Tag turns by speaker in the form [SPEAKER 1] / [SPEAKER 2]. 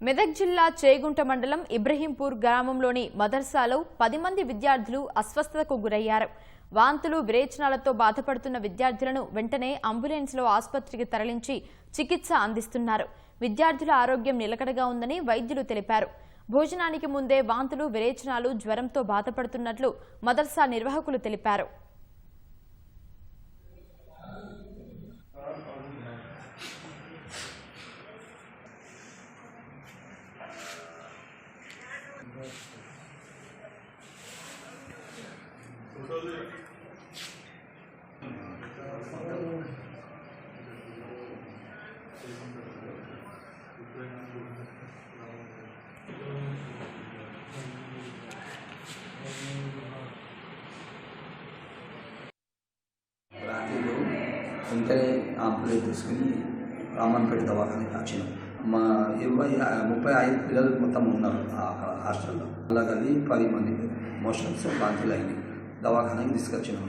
[SPEAKER 1] మెదక్ జిల్లా చేగుంట మండలం ఇబ్రహీంపూర్ గ్రామంలోని మదర్సాలో 10 మంది విద్యార్థులు అస్వస్థతకు గురయ్యారు. వాంతులు విరేచనాలతో బాధపడుతున్న విద్యార్థులను వెంటనే అంబులెన్స్లో ఆసుపత్రికి తరలించి చికిత్స అందిస్తున్నారు. విద్యార్థుల ఆరోగ్యం నిలకడగా ఉందని వైద్యులు తెలిపారు. భోజనానికి ముందే వాంతులు విరేచనాలు జ్వరంతో బాధపడుతున్నట్లు మదర్సా నిర్వాహకులు తెలిపారు.
[SPEAKER 2] వెంటనే అంబులెన్స్ తీసుకుని రామన్పేట దవాఖానకి వచ్చినాం. మా 35 పిల్లలు మొత్తం ఉన్నారు ఆ హాస్టల్లో. అలాగని 10 మంది మోషన్స్ వాంతులు అయినాయి. దవాఖానకి తీసుకొచ్చినాం.